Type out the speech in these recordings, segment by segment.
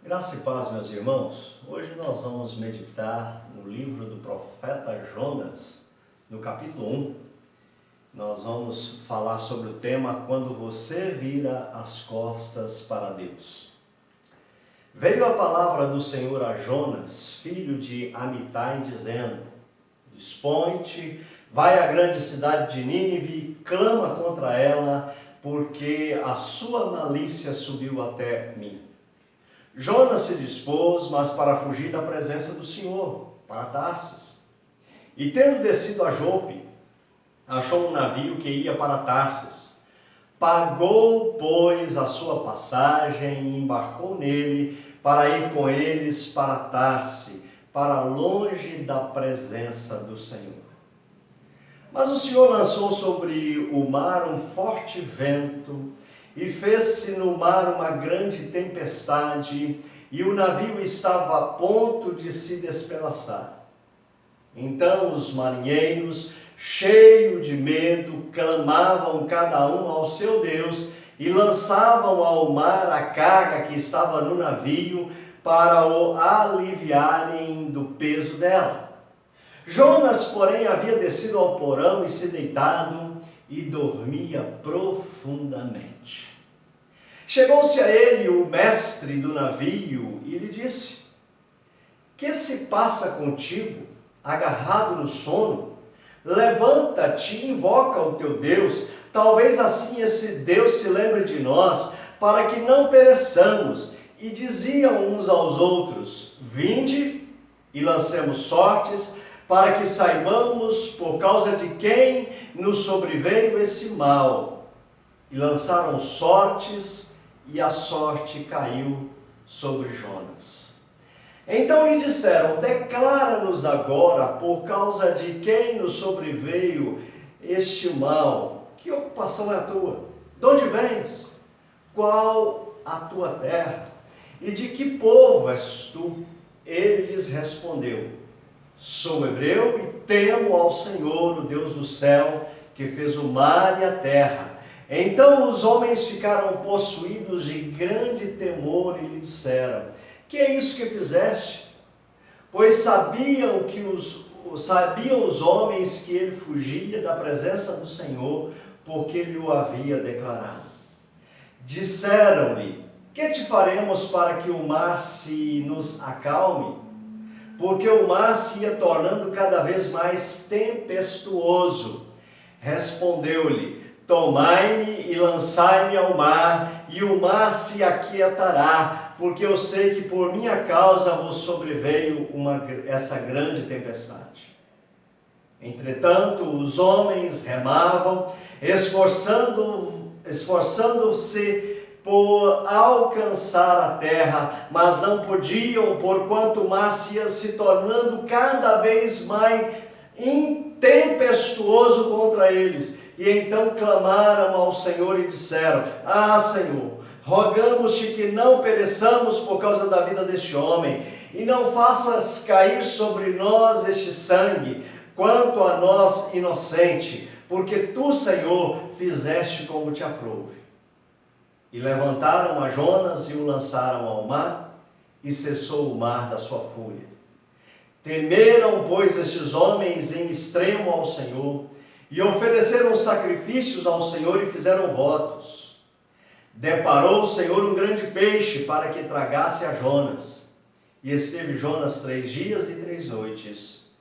Graça e paz, meus irmãos. Hoje nós vamos meditar no livro do profeta Jonas, no capítulo 1. Nós vamos falar sobre o tema Quando você vira as costas para Deus. Veio a palavra do Senhor a Jonas, filho de Amitai, dizendo: Dispõe-te, vai à grande cidade de Nínive e clama contra ela, porque a sua malícia subiu até mim. Jonas se dispôs, mas para fugir da presença do Senhor, para Tarsis. E tendo descido a Jope, achou um navio que ia para Tarsis. Pagou, pois, a sua passagem e embarcou nele para ir com eles para Tarsis, para longe da presença do Senhor. Mas o Senhor lançou sobre o mar um forte vento, e fez-se no mar uma grande tempestade, e o navio estava a ponto de se despedaçar. Então os marinheiros, cheios de medo, clamavam cada um ao seu Deus, e lançavam ao mar a carga que estava no navio, para o aliviarem do peso dela. Jonas, porém, havia descido ao porão e se deitado, e dormia profundamente. Chegou-se a ele o mestre do navio e lhe disse: Que se passa contigo, agarrado no sono? Levanta-te e invoca o teu Deus, talvez assim esse Deus se lembre de nós, para que não pereçamos. E diziam uns aos outros: Vinde e lancemos sortes, para que saibamos por causa de quem nos sobreveio esse mal. E lançaram sortes, e a sorte caiu sobre Jonas. Então lhe disseram: Declara-nos agora por causa de quem nos sobreveio este mal. Que ocupação é a tua? De onde vens? Qual a tua terra? E de que povo és tu? Ele lhes respondeu: Sou hebreu e temo ao Senhor, o Deus do céu, que fez o mar e a terra. Então os homens ficaram possuídos de grande temor e lhe disseram: Que é isso que fizeste? Pois sabiam os homens que ele fugia da presença do Senhor, porque ele o havia declarado. Disseram-lhe: Que te faremos para que o mar se nos acalme? Porque o mar se ia tornando cada vez mais tempestuoso. Respondeu-lhe: Tomai-me e lançai-me ao mar, e o mar se aquietará, porque eu sei que por minha causa vos sobreveio essa grande tempestade. Entretanto, os homens remavam, esforçando-se por alcançar a terra, mas não podiam, porquanto o mar se ia se tornando cada vez mais tempestuoso contra eles. E então clamaram ao Senhor e disseram: Senhor, rogamos-te que não pereçamos por causa da vida deste homem, e não faças cair sobre nós este sangue, quanto a nós inocente, porque tu, Senhor, fizeste como te aprouve. E levantaram a Jonas e o lançaram ao mar, e cessou o mar da sua fúria. Temeram, pois, estes homens em extremo ao Senhor, e ofereceram sacrifícios ao Senhor e fizeram votos. Deparou o Senhor um grande peixe para que tragasse a Jonas, e esteve Jonas 3 dias e 3 noites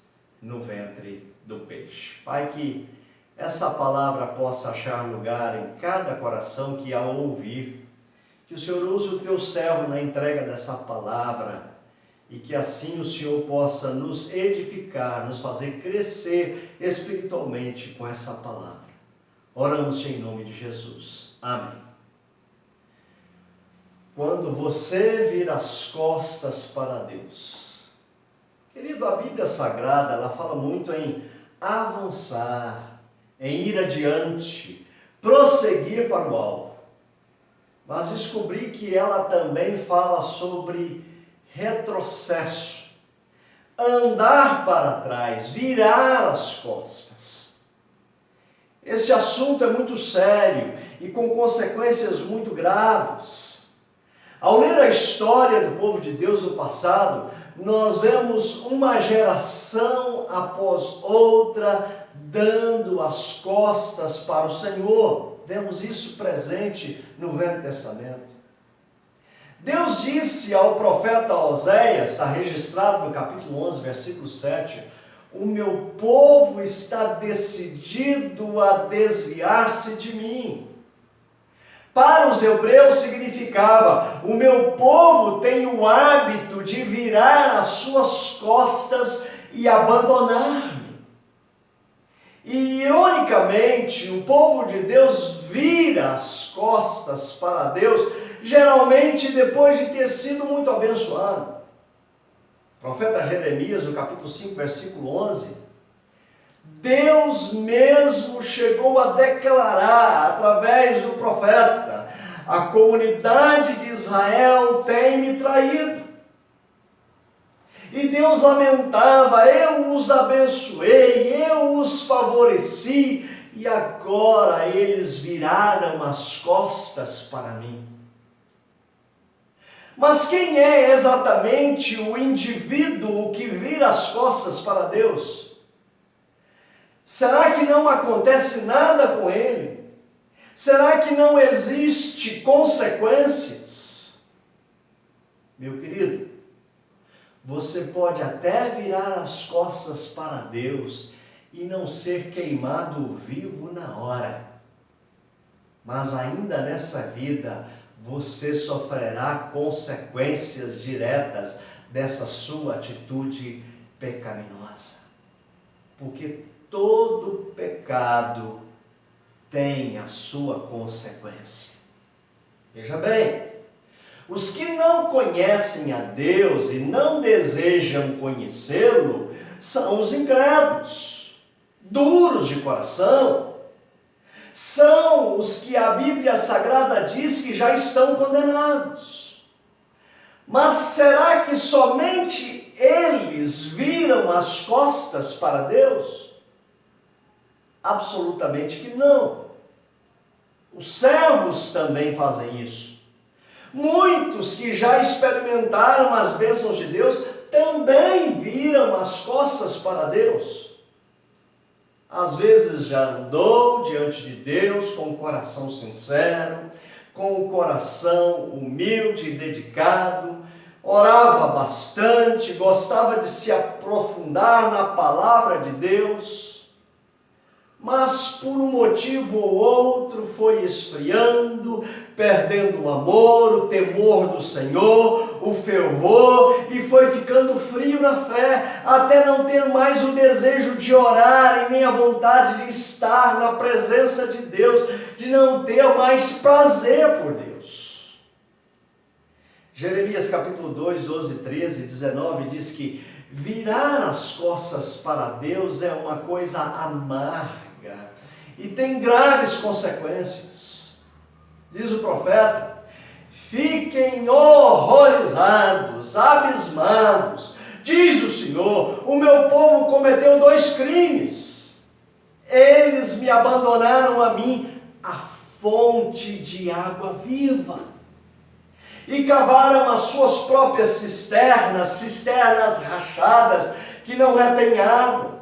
no ventre do peixe. Pai, que essa palavra possa achar lugar em cada coração que a ouvir, que o Senhor use o teu servo na entrega dessa palavra, e que assim o Senhor possa nos edificar, nos fazer crescer espiritualmente com essa palavra. Oramos-te em nome de Jesus. Amém. Quando você vira as costas para Deus. Querido, a Bíblia Sagrada, ela fala muito em avançar, em ir adiante, prosseguir para o alvo. Mas descobri que ela também fala sobre retrocesso, andar para trás, virar as costas. Esse assunto é muito sério e com consequências muito graves. Ao ler a história do povo de Deus no passado, nós vemos uma geração após outra dando as costas para o Senhor. Vemos isso presente no Velho Testamento. Deus disse ao profeta Oséias, está registrado no capítulo 11, versículo 7, o meu povo está decidido a desviar-se de mim. Para os hebreus significava, o meu povo tem o hábito de virar as suas costas e abandonar-me. E ironicamente, o povo de Deus vira as costas para Deus, geralmente depois de ter sido muito abençoado. O profeta Jeremias, no capítulo 5, versículo 11, Deus mesmo chegou a declarar, através do profeta, a comunidade de Israel tem me traído. E Deus lamentava, eu os abençoei, eu os favoreci, e agora eles viraram as costas para mim. Mas quem é exatamente o indivíduo que vira as costas para Deus? Será que não acontece nada com ele? Será que não existe consequências? Meu querido, você pode até virar as costas para Deus e não ser queimado vivo na hora. Mas ainda nessa vida, você sofrerá consequências diretas dessa sua atitude pecaminosa. Porque todo pecado tem a sua consequência. Veja bem, os que não conhecem a Deus e não desejam conhecê-lo são os incrédulos, duros de coração. São os que a Bíblia Sagrada diz que já estão condenados. Mas será que somente eles viram as costas para Deus? Absolutamente que não. Os servos também fazem isso. Muitos que já experimentaram as bênçãos de Deus também viram as costas para Deus. Às vezes já andou diante de Deus com o coração sincero, com o coração humilde e dedicado, orava bastante, gostava de se aprofundar na palavra de Deus, mas por um motivo ou outro foi esfriando, perdendo o amor, o temor do Senhor, o fervor, e foi ficando frio na fé, até não ter mais o desejo de orar e nem a vontade de estar na presença de Deus, de não ter mais prazer por Deus. Jeremias capítulo 2, 12, 13, 19 diz que virar as costas para Deus é uma coisa amarga e tem graves consequências. Diz o profeta, fiquem horrorizados, abismados. Diz o Senhor, o meu povo cometeu 2 crimes. Eles me abandonaram a mim, a fonte de água viva, e cavaram as suas próprias cisternas rachadas, que não retêm água.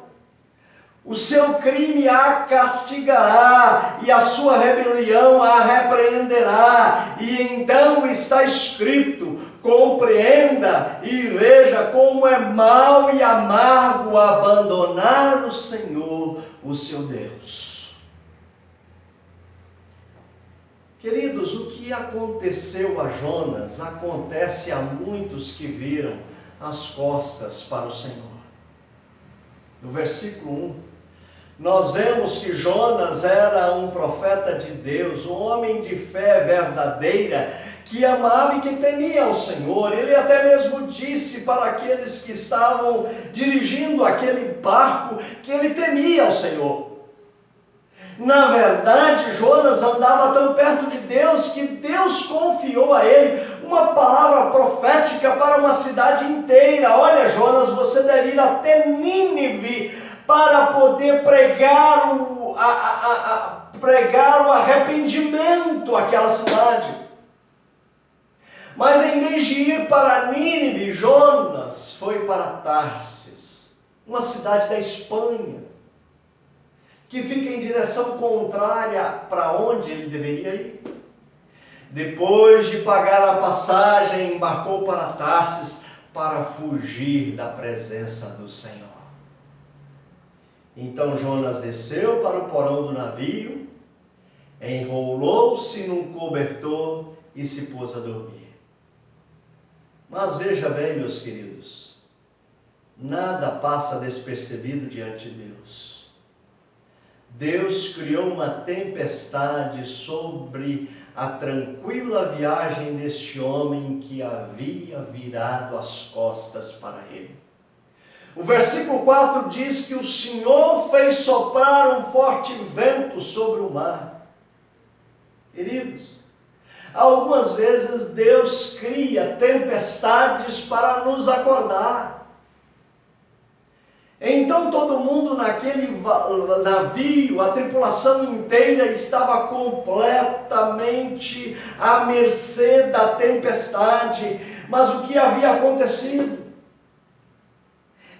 O seu crime a castigará, e a sua rebelião a repreenderá. E então está escrito, compreenda e veja como é mau e amargo abandonar o Senhor, o seu Deus. Queridos, o que aconteceu a Jonas acontece a muitos que viram as costas para o Senhor. No versículo 1, nós vemos que Jonas era um profeta de Deus, um homem de fé verdadeira, que amava e que temia ao Senhor. Ele até mesmo disse para aqueles que estavam dirigindo aquele barco que ele temia ao Senhor. Na verdade, Jonas andava tão perto de Deus que Deus confiou a ele uma palavra profética para uma cidade inteira. Olha, Jonas, você deve ir até Nínive para poder pregar o arrependimento àquela cidade. Mas vez de ir para Nínive, Jonas foi para Tarsis, uma cidade da Espanha, que fica em direção contrária para onde ele deveria ir. Depois de pagar a passagem, embarcou para Tarsis para fugir da presença do Senhor. Então Jonas desceu para o porão do navio, enrolou-se num cobertor e se pôs a dormir. Mas veja bem, meus queridos, nada passa despercebido diante de Deus. Deus criou uma tempestade sobre a tranquila viagem deste homem que havia virado as costas para ele. O versículo 4 diz que o Senhor fez soprar um forte vento sobre o mar. Queridos, algumas vezes Deus cria tempestades para nos acordar. Então todo mundo naquele navio, a tripulação inteira estava completamente à mercê da tempestade. Mas o que havia acontecido?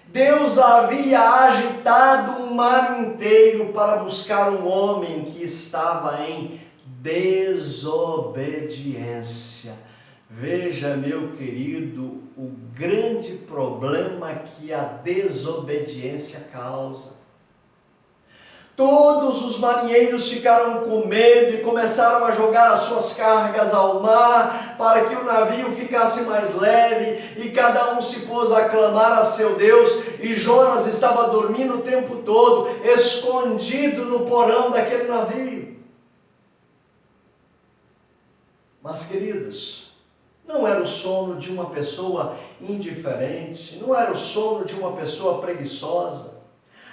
Deus havia agitado o mar inteiro para buscar um homem que estava em desobediência. Veja, meu querido, o grande problema que a desobediência causa. Todos os marinheiros ficaram com medo e começaram a jogar as suas cargas ao mar para que o navio ficasse mais leve, e cada um se pôs a clamar a seu Deus, e Jonas estava dormindo o tempo todo, escondido no porão daquele navio. Mas, queridos, não era o sono de uma pessoa indiferente, não era o sono de uma pessoa preguiçosa.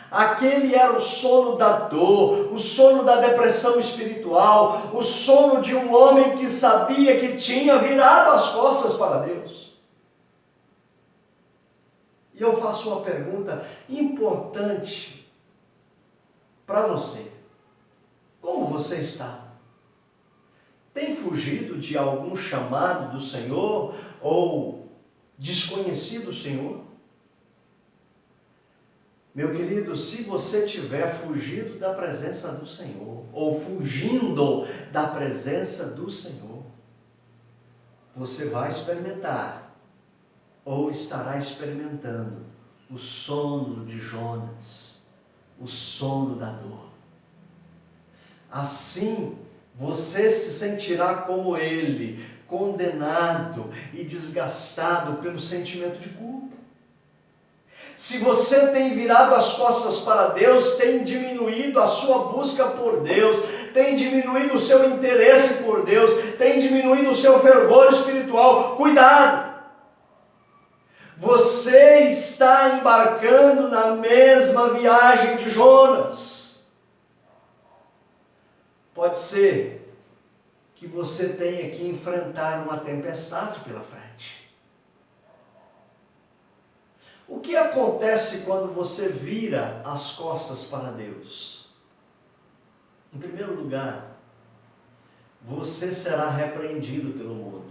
Aquele era o sono da dor, o sono da depressão espiritual, o sono de um homem que sabia que tinha virado as costas para Deus. E eu faço uma pergunta importante para você. Como você está? Tem fugido de algum chamado do Senhor ou desconhecido o Senhor? Meu querido, se você tiver fugido da presença do Senhor, ou fugindo da presença do Senhor, você vai experimentar, ou estará experimentando, o sono de Jonas, o sono da dor. Assim, você se sentirá como ele, condenado e desgastado pelo sentimento de culpa. Se você tem virado as costas para Deus, tem diminuído a sua busca por Deus, tem diminuído o seu interesse por Deus, tem diminuído o seu fervor espiritual, cuidado! Você está embarcando na mesma viagem de Jonas. Pode ser que você tenha que enfrentar uma tempestade pela frente. O que acontece quando você vira as costas para Deus? Em primeiro lugar, você será repreendido pelo mundo.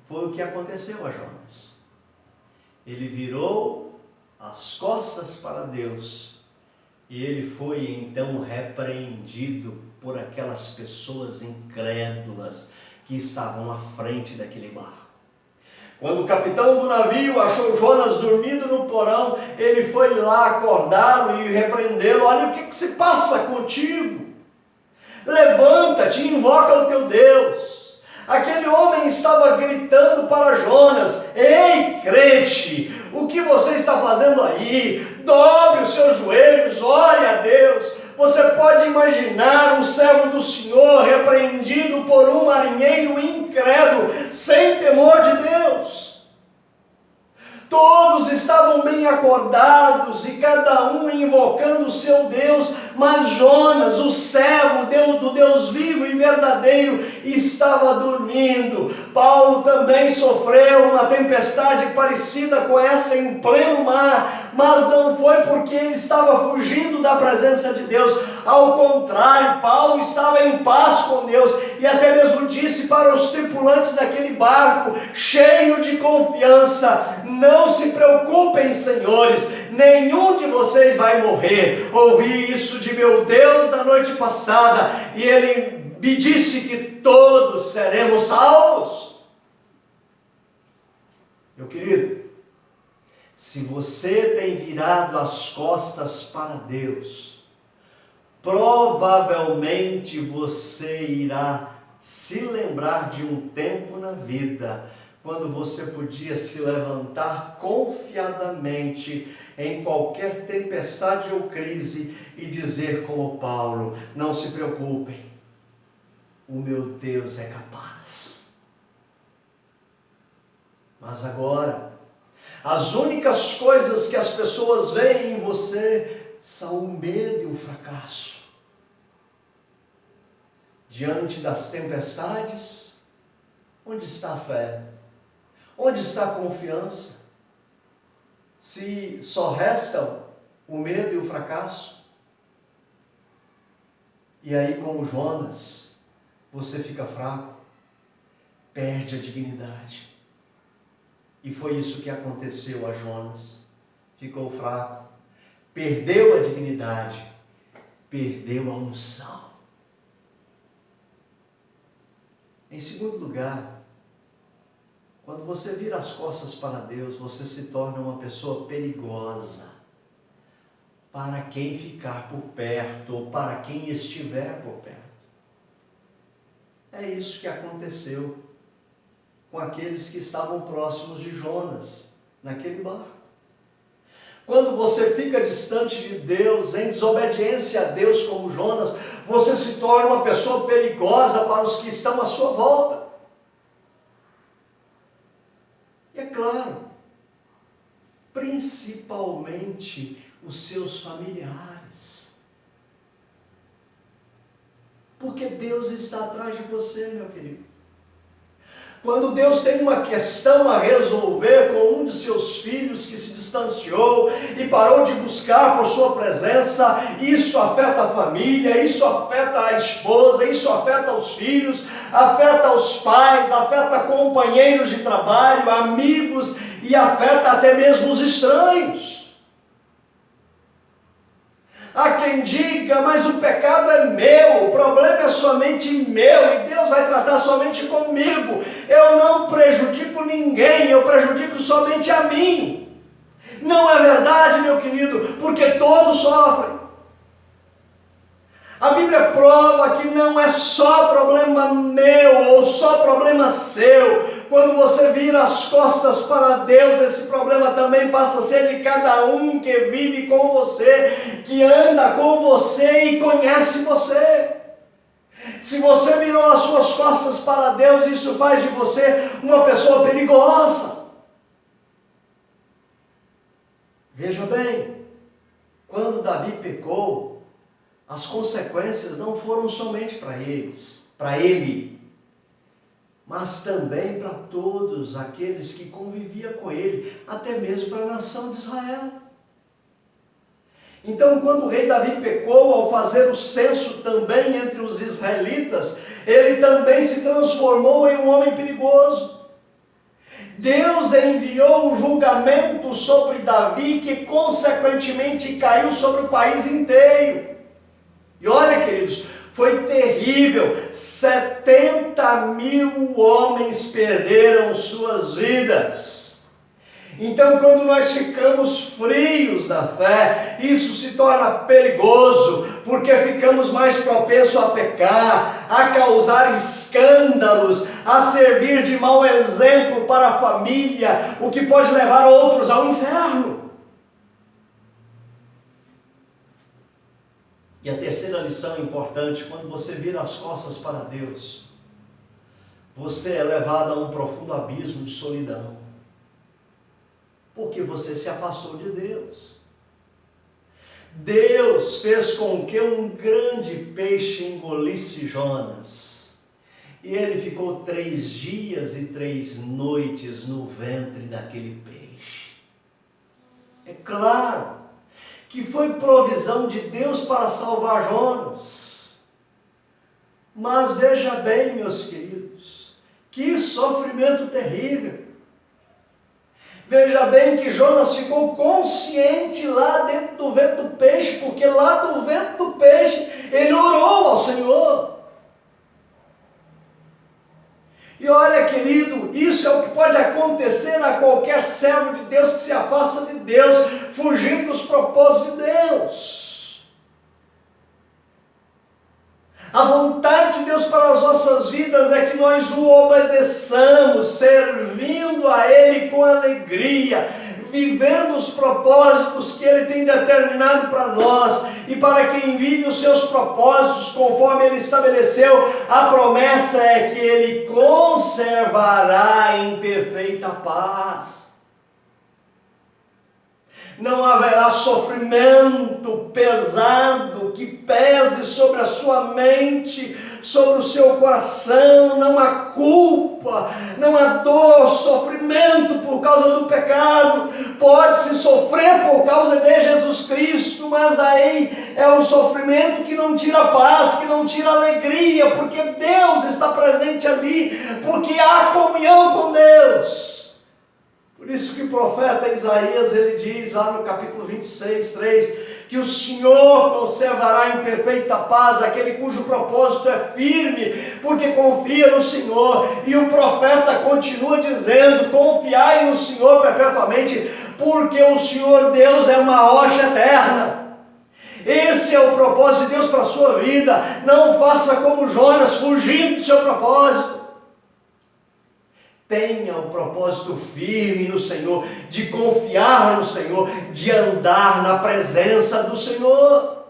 Foi o que aconteceu a Jonas. Ele virou as costas para Deus e ele foi então repreendido por aquelas pessoas incrédulas que estavam à frente daquele barco. Quando o capitão do navio achou Jonas dormindo no porão, ele foi lá acordá-lo e repreendê-lo. Olha, o que se passa contigo? Levanta-te e invoca o teu Deus. Aquele homem estava gritando para Jonas: ei, crente, o que você está fazendo aí? Dobre os seus joelhos, ore a Deus. Você pode imaginar um servo do Senhor repreendido por um marinheiro incrédulo, sem temor de Deus. Todos estavam bem acordados e cada um invocando o seu Deus, mas Jonas, o servo do Deus vivo e verdadeiro, estava dormindo. Paulo também sofreu uma tempestade parecida com essa em pleno mar, mas não foi porque ele estava fugindo da presença de Deus. Ao contrário, Paulo estava em paz com Deus e até mesmo disse para os tripulantes daquele barco, cheio de confiança: não se preocupem, senhores, nenhum de vocês vai morrer. Ouvi isso de meu Deus na noite passada e ele me disse que todos seremos salvos. Meu querido, se você tem virado as costas para Deus, provavelmente você irá se lembrar de um tempo na vida quando você podia se levantar confiadamente em qualquer tempestade ou crise e dizer como Paulo: não se preocupem, o meu Deus é capaz. Mas agora, as únicas coisas que as pessoas veem em você são o medo e o fracasso. Diante das tempestades, onde está a fé? Onde está a confiança? Se só restam o medo e o fracasso? E aí, como Jonas, você fica fraco, perde a dignidade. E foi isso que aconteceu a Jonas. Ficou fraco, perdeu a dignidade, perdeu a unção. Em segundo lugar, quando você vira as costas para Deus, você se torna uma pessoa perigosa para quem ficar por perto ou para quem estiver por perto. É isso que aconteceu com aqueles que estavam próximos de Jonas, naquele barco. Quando você fica distante de Deus, em desobediência a Deus como Jonas, você se torna uma pessoa perigosa para os que estão à sua volta. E é claro, principalmente os seus familiares. Porque Deus está atrás de você, meu querido. Quando Deus tem uma questão a resolver com um de seus filhos que se distanciou e parou de buscar por sua presença, isso afeta a família, isso afeta a esposa, isso afeta os filhos, afeta os pais, afeta companheiros de trabalho, amigos e afeta até mesmo os estranhos. Há quem diga: mas o pecado é meu, o problema é somente meu e Deus vai tratar somente comigo. Eu não prejudico ninguém, eu prejudico somente a mim. Não é verdade, meu querido, porque todos sofrem. A Bíblia prova que não é só problema meu ou só problema seu. Quando você vira as costas para Deus, esse problema também passa a ser de cada um que vive com você, que anda com você e conhece você. Se você virou as suas costas para Deus, isso faz de você uma pessoa perigosa. Veja bem, quando Davi pecou, as consequências não foram somente para ele, mas também para todos aqueles que conviviam com ele, até mesmo para a nação de Israel. Então, quando o rei Davi pecou, ao fazer o censo também entre os israelitas, ele também se transformou em um homem perigoso. Deus enviou um julgamento sobre Davi que consequentemente caiu sobre o país inteiro. E olha, queridos, foi terrível. 70.000 homens perderam suas vidas. Então, quando nós ficamos frios na fé, isso se torna perigoso, porque ficamos mais propensos a pecar, a causar escândalos, a servir de mau exemplo para a família, o que pode levar outros ao inferno. E a terceira lição importante: quando você vira as costas para Deus, você é levado a um profundo abismo de solidão, porque você se afastou de Deus. Deus fez com que um grande peixe engolisse Jonas. E ele ficou 3 dias e 3 noites no ventre daquele peixe. É claro que foi provisão de Deus para salvar Jonas. Mas veja bem, meus queridos, que sofrimento terrível. Veja bem que Jonas ficou consciente lá dentro do ventre do peixe, porque lá do ventre do peixe ele orou ao Senhor. E olha, querido, isso é o que pode acontecer a qualquer servo de Deus que se afasta de Deus, fugindo dos propósitos de Deus. A vontade de Deus para as nossas vidas é que nós o obedeçamos, servindo a Ele com alegria, vivendo os propósitos que Ele tem determinado para nós. E para quem vive os seus propósitos conforme Ele estabeleceu, a promessa é que Ele conservará em perfeita paz. Não haverá sofrimento pesado que pese sobre a sua mente, sobre o seu coração. Não há culpa, não há dor, sofrimento por causa do pecado. Pode-se sofrer por causa de Jesus Cristo, mas aí é um sofrimento que não tira paz, que não tira alegria, porque Deus está presente ali, porque há comunhão com Deus. Por isso que o profeta Isaías, ele diz lá no capítulo 26, 3, que o Senhor conservará em perfeita paz aquele cujo propósito é firme, porque confia no Senhor. E o profeta continua dizendo: confiai no Senhor perpetuamente, porque o Senhor Deus é uma rocha eterna. Esse é o propósito de Deus para a sua vida. Não faça como Jonas, fugindo do seu propósito. Tenha o propósito firme no Senhor, de confiar no Senhor, de andar na presença do Senhor.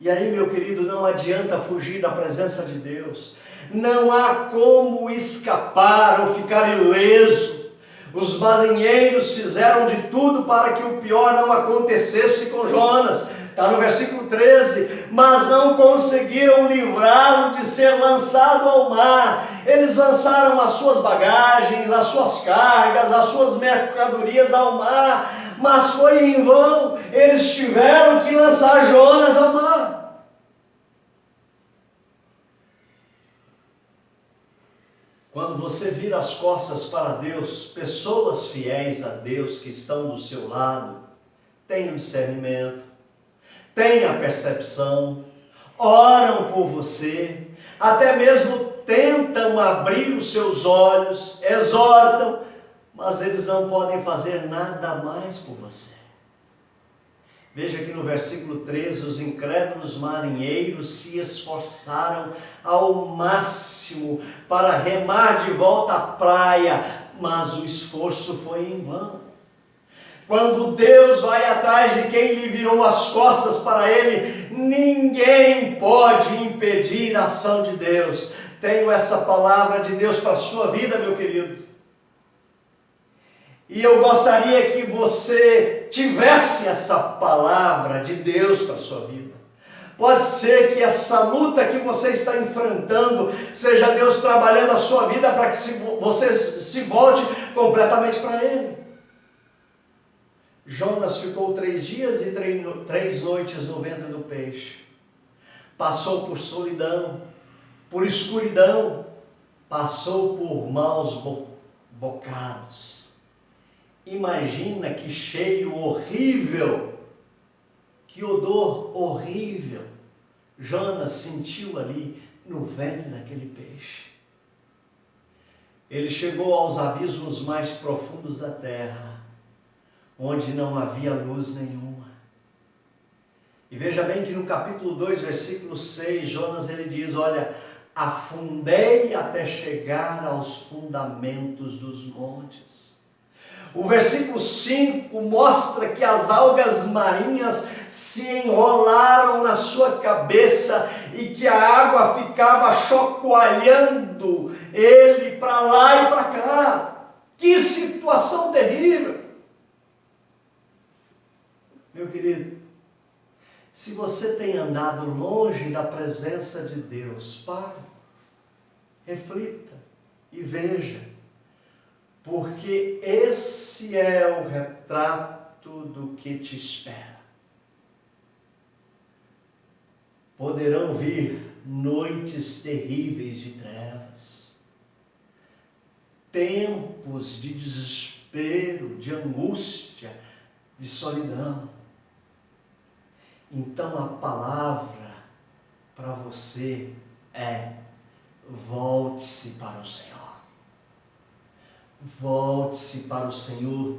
E aí, meu querido, não adianta fugir da presença de Deus. Não há como escapar ou ficar ileso. Os marinheiros fizeram de tudo para que o pior não acontecesse com Jonas. Está no versículo 13, mas não conseguiram livrá-lo de ser lançado ao mar. Eles lançaram as suas bagagens, as suas cargas, as suas mercadorias ao mar, mas foi em vão. Eles tiveram que lançar Jonas ao mar. Quando você vira as costas para Deus, pessoas fiéis a Deus que estão do seu lado, tenham discernimento, tenham a percepção, oram por você, até mesmo tentam abrir os seus olhos, exortam, mas eles não podem fazer nada mais por você. Veja que no versículo 13, os incrédulos marinheiros se esforçaram ao máximo para remar de volta à praia, mas o esforço foi em vão. Quando Deus vai atrás de quem lhe virou as costas para Ele, ninguém pode impedir a ação de Deus. Tenho essa palavra de Deus para a sua vida, meu querido. E eu gostaria que você tivesse essa palavra de Deus para a sua vida. Pode ser que essa luta que você está enfrentando seja Deus trabalhando a sua vida para que você se volte completamente para Ele. Jonas ficou 3 dias e 3 noites no ventre do peixe. Passou por solidão, por escuridão, passou por maus bocados. Imagina que cheiro horrível, que odor horrível Jonas sentiu ali no ventre daquele peixe. Ele chegou aos abismos mais profundos da terra, onde não havia luz nenhuma. E veja bem que no capítulo 2, versículo 6, Jonas ele diz: olha, afundei até chegar aos fundamentos dos montes. O versículo 5 mostra que as algas marinhas se enrolaram na sua cabeça e que a água ficava chacoalhando ele para lá e para cá. Que situação terrível! Meu querido, Se você tem andado longe da presença de Deus, pare, reflita e veja, porque esse é o retrato do que te espera. Poderão vir noites terríveis de trevas, tempos de desespero, de angústia, de solidão. Então a palavra para você é: volte-se para o Senhor. Volte-se para o Senhor,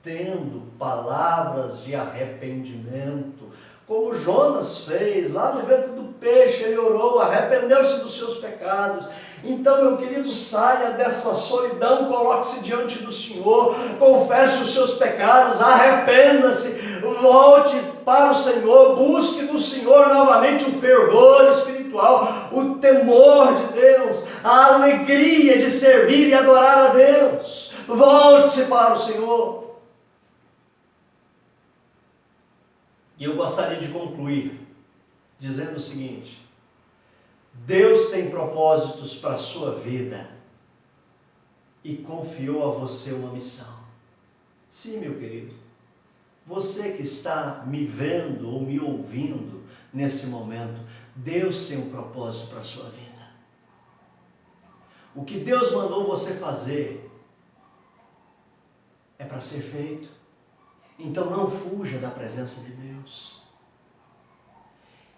tendo palavras de arrependimento, como Jonas fez, lá no ventre do peixe, ele orou, arrependeu-se dos seus pecados. Então, meu querido, saia dessa solidão, coloque-se diante do Senhor, confesse os seus pecados, arrependa-se, volte para o Senhor, busque do Senhor novamente o fervor espiritual, o temor de Deus, a alegria de servir e adorar a Deus. Volte-se para o Senhor. E eu gostaria de concluir dizendo o seguinte: Deus tem propósitos para a sua vida e confiou a você uma missão. Sim, meu querido, você que está me vendo ou me ouvindo nesse momento, Deus tem um propósito para a sua vida. O que Deus mandou você fazer é para ser feito. Então não fuja da presença de Deus.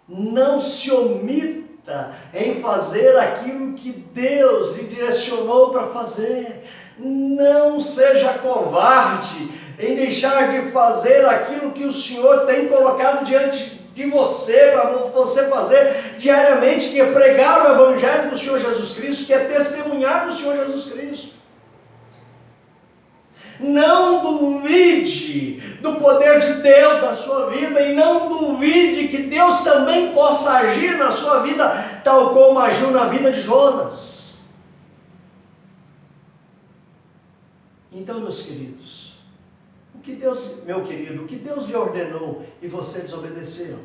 Não se omita em fazer aquilo que Deus lhe direcionou para fazer. Não seja covarde em deixar de fazer aquilo que o Senhor tem colocado diante de você, para você fazer diariamente, que é pregar o Evangelho do Senhor Jesus Cristo, que é testemunhar do Senhor Jesus Cristo. Não duvide do poder de Deus na sua vida e não duvide que Deus também possa agir na sua vida, tal como agiu na vida de Jonas. Então, meus queridos, o que Deus lhe ordenou e você desobedeceu?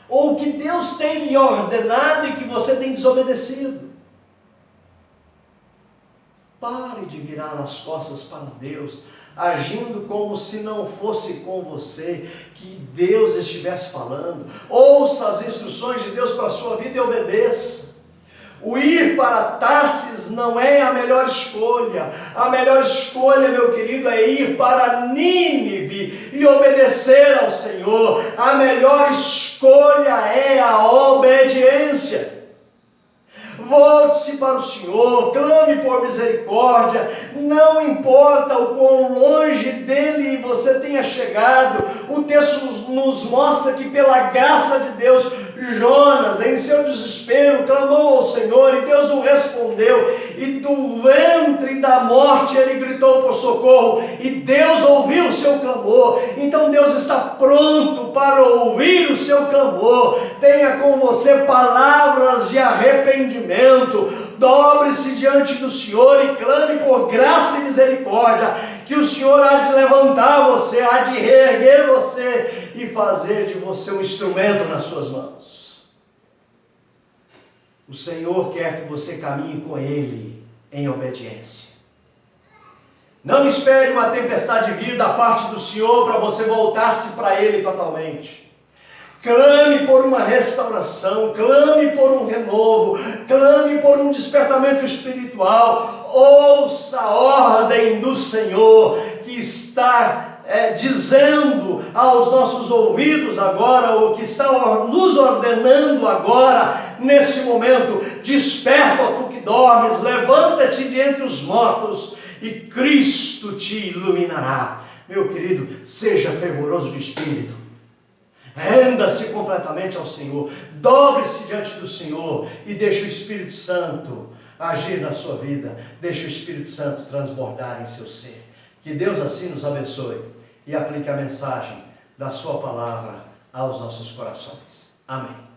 Ou o que Deus tem lhe ordenado e que você tem desobedecido? Pare de virar as costas para Deus, agindo como se não fosse com você que Deus estivesse falando. Ouça as instruções de Deus para a sua vida e obedeça. O ir para Tarsis não é a melhor escolha. A melhor escolha, meu querido, é ir para Nínive e obedecer ao Senhor. A melhor escolha é a obediência. Volte-se para o Senhor, clame por misericórdia, não importa o quão longe dele você tenha chegado. O texto nos mostra que pela graça de Deus, Jonas, em seu desespero, clamou ao Senhor e Deus o respondeu, e do ventre da morte ele gritou por socorro, e Deus ouviu o seu clamor. Então Deus está pronto para ouvir o seu clamor. Tenha com você palavras de arrependimento, dobre-se diante do Senhor e clame por graça e misericórdia, que o Senhor há de levantar você, há de reerguer você e fazer de você um instrumento nas suas mãos. O Senhor quer que você caminhe com Ele em obediência. Não espere uma tempestade vir da parte do Senhor para você voltar-se para Ele totalmente. Clame por uma restauração, clame por um renovo, clame por um despertamento espiritual. Ouça a ordem do Senhor que está dizendo aos nossos ouvidos agora, o que está nos ordenando agora, nesse momento: desperta, tu que dormes, levanta-te de entre os mortos e Cristo te iluminará. Meu querido, seja fervoroso de espírito, renda-se completamente ao Senhor, dobre-se diante do Senhor e deixe o Espírito Santo agir na sua vida, deixe o Espírito Santo transbordar em seu ser. Que Deus assim nos abençoe e aplique a mensagem da sua palavra aos nossos corações. Amém.